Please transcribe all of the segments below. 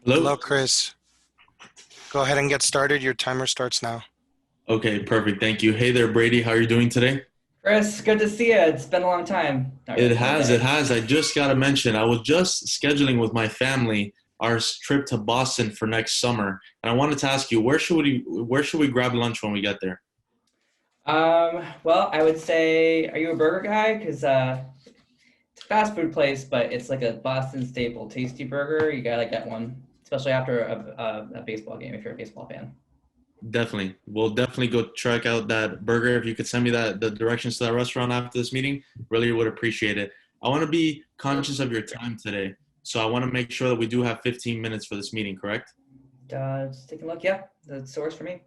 Hello, Hello. Chris. Go ahead and get started. Your timer starts now. Okay, perfect. Thank you. Hey there, Brady. How are you doing today? Chris, good to see you. It's been a long time. Not It really, been a has, it day. has. I just got to mention, I was just scheduling with my family our trip to Boston for next summer, and I wanted to ask you, where should we grab lunch when we get there? Well, I would say, are you a burger guy? Because it's a fast food place, but it's like a Boston staple, tasty burger. You gotta get one, especially after a baseball game if you're a baseball fan. Definitely. We'll definitely go check out that burger. If you could send me the directions to that restaurant after this meeting, really would appreciate it. I want to be conscious of your time today, so I want to make sure that we do have 15 minutes for this meeting, correct? Just take a look. Yeah, the source for me.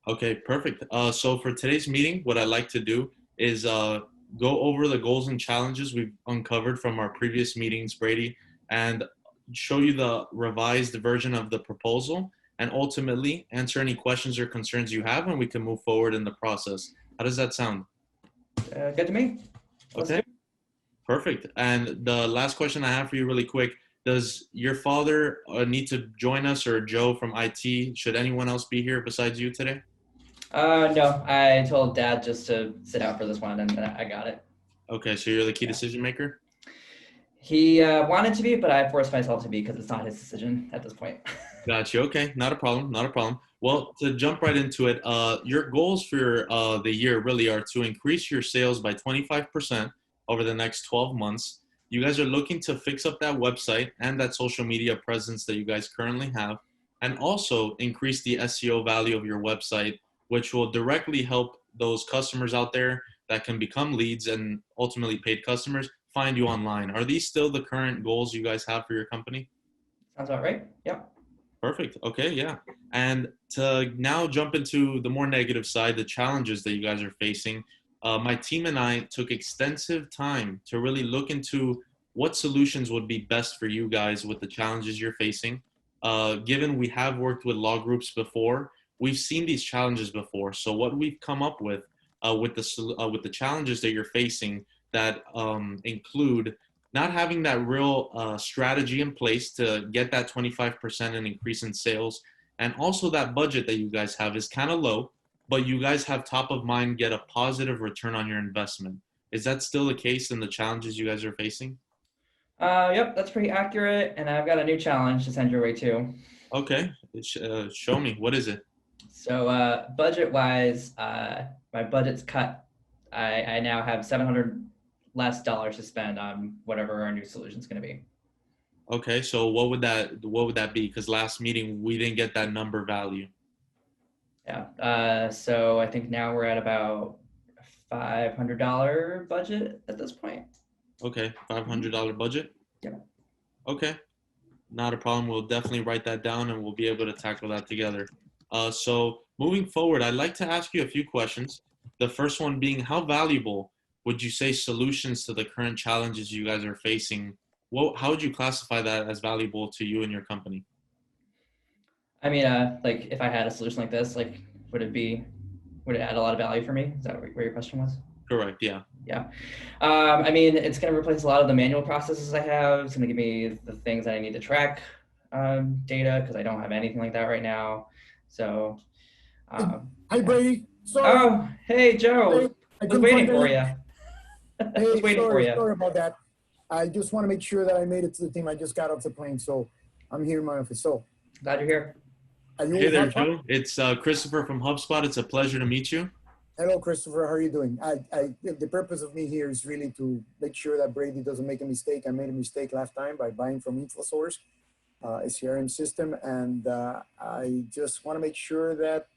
Okay, perfect. So for today's meeting, what I'd like to do is go over the goals and challenges we've uncovered from our previous meetings, Brady, and show you the revised version of the proposal, and ultimately answer any questions or concerns you have, and we can move forward in the process. How does that sound? Good to me. Let's do Okay, it. perfect. And the last question I have for you, really quick: does your father need to join us, or Joe from IT? Should anyone else be here besides you today? No, I told Dad just to sit out for this one, and I got it. Okay, so you're the key Yeah. decision maker. He wanted to be, but I forced myself to be because it's not his decision at this point. Got you. Okay, not a problem. Not a problem. Well, to jump right into it, your goals for the year really are to increase your sales by 25% over the next 12 months. You guys are looking to fix up that website and that social media presence that you guys currently have, and also increase the SEO value of your website, which will directly help those customers out there that can become leads and ultimately paid customers find you online. Are these still the current goals you guys have for your company? Sounds about right. Yep. Perfect. Okay, yeah. And to now jump into the more negative side, the challenges that you guys are facing, my team and I took extensive time to really look into what solutions would be best for you guys with the challenges you're facing. Given we have worked with law groups before, we've seen these challenges before. So what we've come up with the challenges that you're facing that include not having that real strategy in place to get that 25% an increase in sales, and also that budget that you guys have is kind of low, but you guys have top of mind get a positive return on your investment. Is that still the case in the challenges you guys are facing? Yep, that's pretty accurate. And I've got a new challenge to send your way too. Okay, show me, what is it? So, budget wise, my budget's cut. I now have 700 less dollars to spend on whatever our new solution is going to be. Okay, so what would that be? Because last meeting we didn't get that number value. Yeah. So I think now we're at about $500 budget at this point. Okay, $500 budget. Yeah. Okay, not a problem. We'll definitely write that down and we'll be able to tackle that together. So moving forward, I'd like to ask you a few questions. The first one being, how valuable would you say solutions to the current challenges you guys are facing? How would you classify that as valuable to you and your company? I mean, like if I had a solution like this, like would it be, would it add a lot of value for me? Is that where your question was? Correct. Yeah. Yeah. I mean, it's going to replace a lot of the manual processes I have. It's going to give me the things that I need to track data because I don't have anything like that right now. So, Hi, yeah. Brady. Sorry, Oh, hey, sorry, Joe. I I was couldn't find waiting the for link. you. I was Hey, waiting for sorry, you. sorry about that. I just want to make sure that I made it to the team. I just got off the plane, so I'm here in my office. So, Glad you're here. are you Hey with there, HubSpot? Joe. It's Christopher from HubSpot. It's a pleasure to meet you. Hello, Christopher. How are you doing? The purpose of me here is really to make sure that Brady doesn't make a mistake. I made a mistake last time by buying from InfoSource, a CRM system, and I just want to make sure that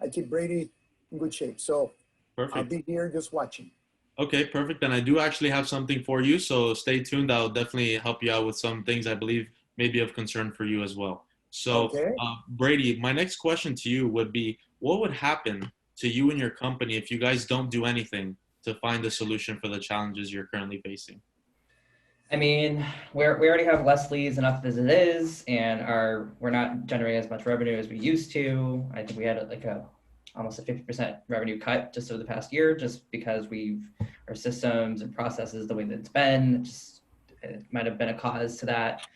I keep Brady in good shape. So, I'll Perfect. be here just watching. Okay, perfect. And I do actually have something for you, so stay tuned. I'll definitely help you out with some things I believe may be of concern for you as well. So, Okay. Brady, my next question to you would be, what would happen to you and your company if you guys don't do anything to find a solution for the challenges you're currently facing? I mean, we already have less leads enough as it is, and we're not generating as much revenue as we used to. I think we had like a almost a 50% revenue cut just over the past year, just because our systems and processes the way that it's been. It might have been a cause to that.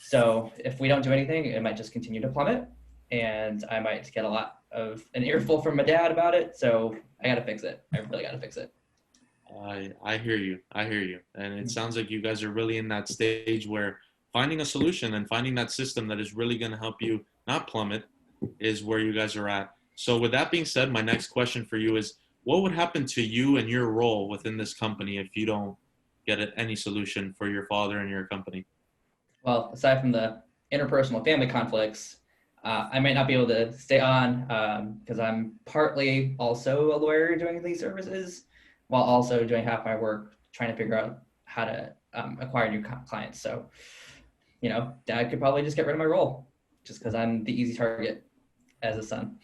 So if we don't do anything, it might just continue to plummet, and I might get a lot of an earful from my dad about it. So I got to fix it. I really got to fix it. I hear you. I hear you. And it sounds like you guys are really in that stage where finding a solution and finding that system that is really going to help you not plummet is where you guys are at. So with that being said, my next question for you is, what would happen to you and your role within this company if you don't get any solution for your father and your company? Well, aside from the interpersonal family conflicts, I might not be able to stay on because I'm partly also a lawyer doing these services, while also doing half my work trying to figure out how to acquire new clients. So, Dad could probably just get rid of my role just because I'm the easy target as a son.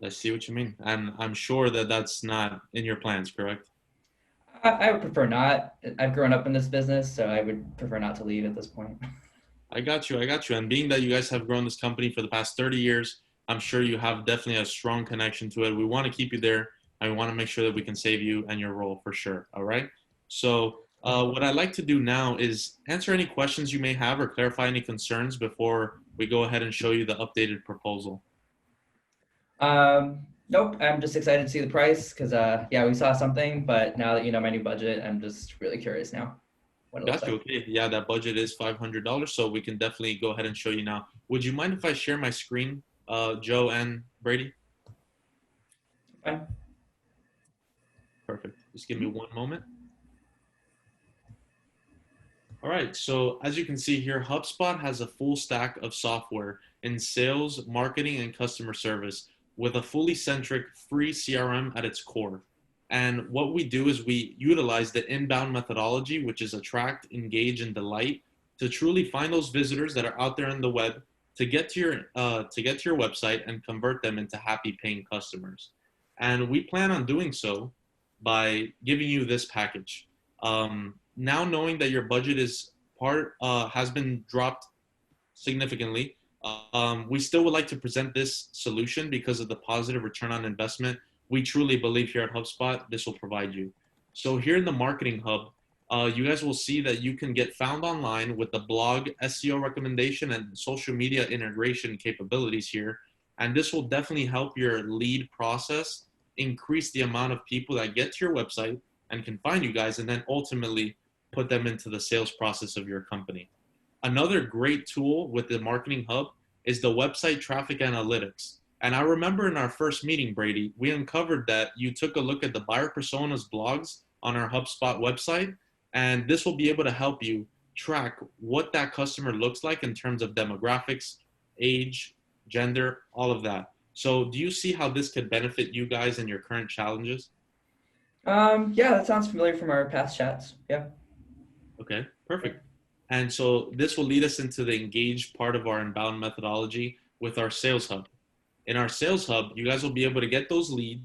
I see what you mean. And I'm sure that that's not in your plans, correct? I would prefer not. I've grown up in this business, so I would prefer not to leave at this point. I got you. I got you. And being that you guys have grown this company for the past 30 years, I'm sure you have definitely a strong connection to it. We want to keep you there, and we want to make sure that we can save you and your role for sure. All right. So what I'd like to do now is answer any questions you may have or clarify any concerns before we go ahead and show you the updated proposal. Nope. I'm just excited to see the price because, we saw something, but now that you know my new budget, I'm just really curious now. What it looks Got you. like. Okay. Yeah, that budget is $500, so we can definitely go ahead and show you now. Would you mind if I share my screen, Joe and Brady? Fine. Perfect. Just give me one moment. All right. So as you can see here, HubSpot has a full stack of software in sales, marketing, and customer service with a fully centric free CRM at its core. And what we do is we utilize the inbound methodology, which is attract, engage, and delight, to truly find those visitors that are out there on the web to get to your website and convert them into happy paying customers. And we plan on doing so by giving you this package. Now knowing that your budget has been dropped significantly, we still would like to present this solution because of the positive return on investment we truly believe here at HubSpot this will provide you. So here in the Marketing Hub, you guys will see that you can get found online with the blog, SEO recommendation, and social media integration capabilities here. And this will definitely help your lead process, increase the amount of people that get to your website and can find you guys, and then ultimately put them into the sales process of your company. Another great tool with the Marketing Hub is the website traffic analytics. And I remember in our first meeting, Brady, we uncovered that you took a look at the buyer personas blogs on our HubSpot website, and this will be able to help you track what that customer looks like in terms of demographics, age, gender, all of that. So do you see how this could benefit you guys in your current challenges? Yeah, that sounds familiar from our past chats. Yeah. Okay, perfect. And so this will lead us into the engaged part of our inbound methodology with our sales hub. In our sales hub, you guys will be able to get those leads,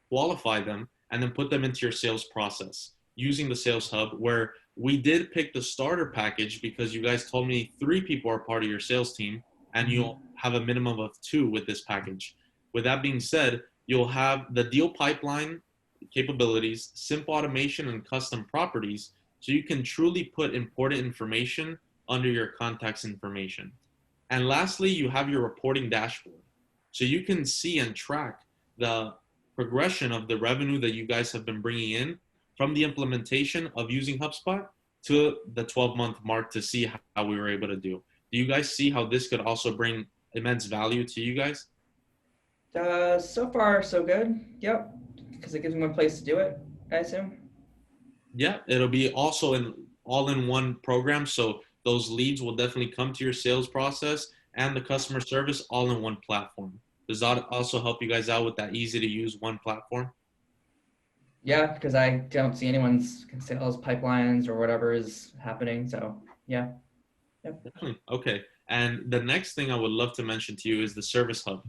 qualify them, and then put them into your sales process using the sales hub, where we did pick the starter package because you guys told me 3 people are part of your sales team and you'll have a minimum of 2 with this package. With that being said, you'll have the deal pipeline capabilities, simple automation, and custom properties, so you can truly put important information under your contacts information. And lastly, you have your reporting dashboard. So you can see and track the progression of the revenue that you guys have been bringing in from the implementation of using HubSpot to the 12-month mark to see how we were able to do. Do you guys see how this could also bring immense value to you guys? So far, so good. Yep. Because it gives me one place to do it, I assume. Yeah, it'll be also an all-in-one program. So those leads will definitely come to your sales process and the customer service all in one platform. Does that also help you guys out with that easy to use one platform? Yeah, because I don't see anyone's sales pipelines or whatever is happening. So yeah. Yep. Definitely. Okay. And the next thing I would love to mention to you is the service hub.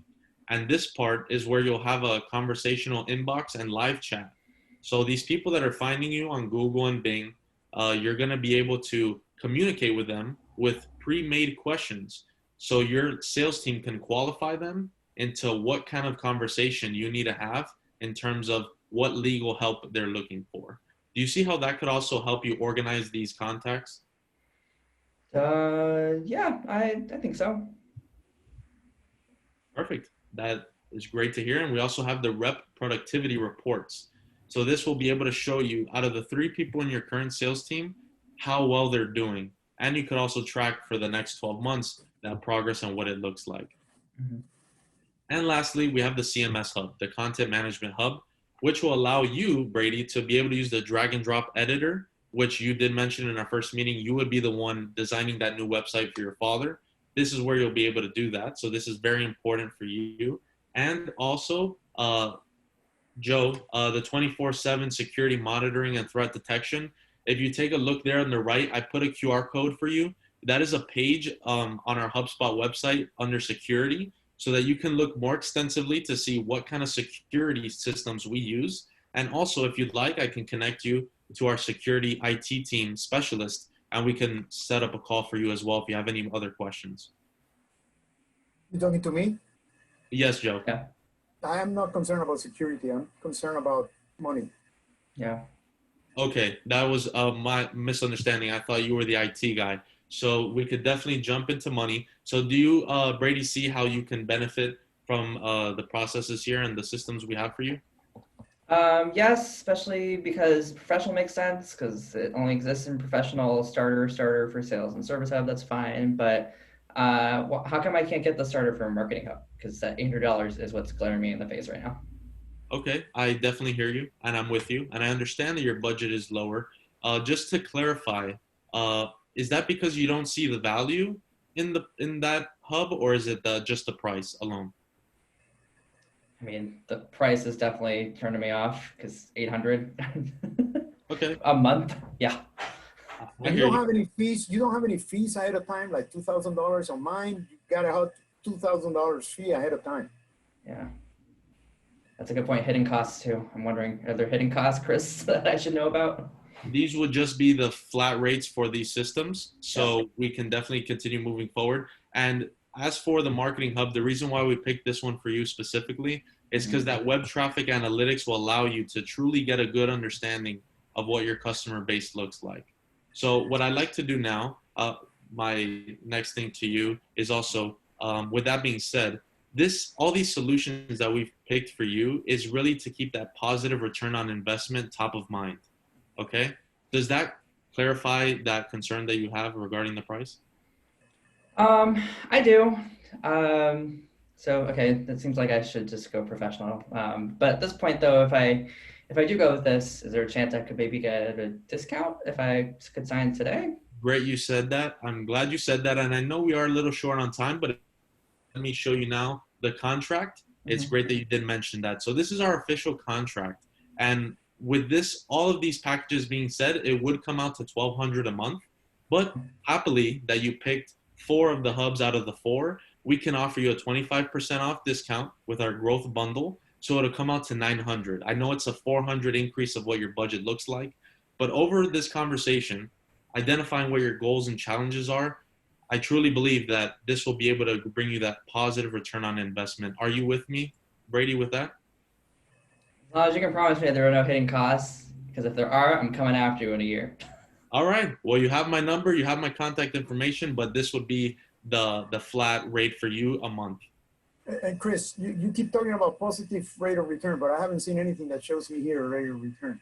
And this part is where you'll have a conversational inbox and live chat. So these people that are finding you on Google and Bing, you're going to be able to communicate with them with pre-made questions. So your sales team can qualify them into what kind of conversation you need to have in terms of what legal help they're looking for. Do you see how that could also help you organize these contacts? Yeah, I think so. Perfect. That is great to hear. And we also have the rep productivity reports. So this will be able to show you out of the 3 people in your current sales team, how well they're doing. And you could also track for the next 12 months that progress and what it looks like. Mhm. And lastly, we have the CMS Hub, the Content Management Hub, which will allow you, Brady, to be able to use the drag and drop editor, which you did mention in our first meeting. You would be the one designing that new website for your father. This is where you'll be able to do that. So this is very important for you. And also, Joe, the 24/7 security monitoring and threat detection. If you take a look there on the right, I put a QR code for you. That is a page on our HubSpot website under security so that you can look more extensively to see what kind of security systems we use. And also, if you'd like, I can connect you to our security IT team specialist and we can set up a call for you as well if you have any other questions. You talking to me? Yes, Joe. Yeah, I am not concerned about security. I'm concerned about money. yeah. Okay, that was my misunderstanding. I thought you were the IT guy. So we could definitely jump into money. So do you, Brady, see how you can benefit from the processes here and the systems we have for you? Yes, especially because professional makes sense because it only exists in professional starter for sales and service hub. That's fine. But how come I can't get the starter for marketing hub? Because that $800 is what's glaring me in the face right now. Okay, I definitely hear you and I'm with you. And I understand that your budget is lower. Just to clarify, is that because you don't see the value in that hub or is it just the price alone? I mean, the price is definitely turning me off because 800 Okay, a month. Yeah. I You hear don't you. have any fees. You don't have any fees ahead of time, like $2,000 on mine. You got to have $2,000 fee ahead of time. Yeah. That's a good point. Hidden costs too. I'm wondering, are there hidden costs, Chris, that I should know about? These would just be the flat rates for these systems. Yeah. So we can definitely continue moving forward. And as for the marketing hub, the reason why we picked this one for you specifically is because that web traffic analytics will allow you to truly get a good understanding of what your customer base looks like. So what I like to do now, my next thing to you is also, with that being said, all these solutions that we've picked for you is really to keep that positive return on investment top of mind. Okay. Does that clarify that concern that you have regarding the price? I do. So okay, that seems like I should just go professional. But at this point though, if I do go with this, is there a chance I could maybe get a discount if I could sign today? Great, you said that. I'm glad you said that. And I know we are a little short on time, but let me show you now the contract. It's Mhm. great that you did mention that. So this is our official contract. And with this, all of these packages being said, it would come out to $1,200 a month. But happily that you picked 4 of the hubs out of the 4, we can offer you a 25% off discount with our growth bundle. So it'll come out to 900. I know it's a 400 increase of what your budget looks like, but over this conversation, identifying what your goals and challenges are, I truly believe that this will be able to bring you that positive return on investment. Are you with me, Brady, with that? As long as you can promise me there are no hidden costs, because if there are, I'm coming after you in a year. All right. Well, you have my number, you have my contact information, but this would be the flat rate for you a month. And Chris, you keep talking about positive rate of return, but I haven't seen anything that shows me here a rate of return.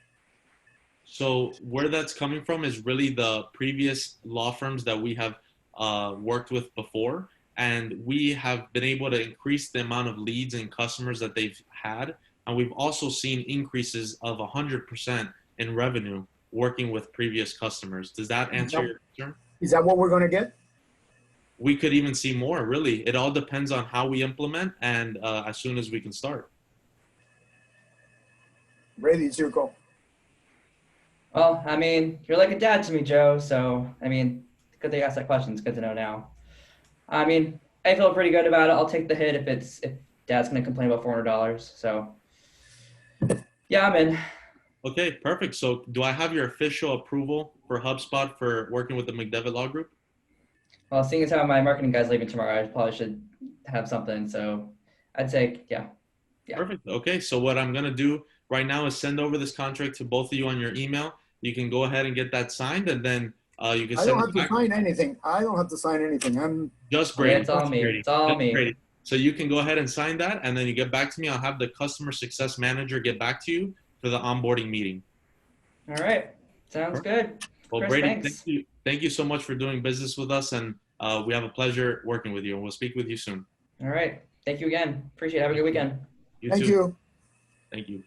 So where that's coming from is really the previous law firms that we have worked with before, and we have been able to increase the amount of leads and customers that they've had, and we've also seen increases of 100% in revenue working with previous customers. Does that answer your concern? Is that what we're going to get? We could even see more. Really, it all depends on how we implement and as soon as we can start. Brady, it's your call. Well, I mean, you're like a dad to me, Joe. So, I mean, good that you asked that question. It's good to know now. I mean, I feel pretty good about it. I'll take the hit if Dad's gonna complain about $400. So, yeah, I'm in. Okay, perfect. So do I have your official approval for HubSpot for working with the McDevitt Law Group? Well, seeing as how my marketing guy's leaving tomorrow, I probably should have something. So, I'd say, yeah. Perfect. Okay, so what I'm gonna do right now is send over this contract to both of you on your email. You can go ahead and get that signed, and then You can I send don't it have to back. sign anything. I don't have to sign anything. I'm Just Yeah, Brady. it's all Just me. Brady. It's all Just me. Brady. So you can go ahead and sign that, and then you get back to me. I'll have the customer success manager get back to you for the onboarding meeting. All right. Sounds good. Well, Chris, Brady, thanks. thank you so much for doing business with us, and we have a pleasure working with you, and we'll speak with you soon. All right. Thank you again. Appreciate it. Have a good weekend. You Thank too. you. Thank you.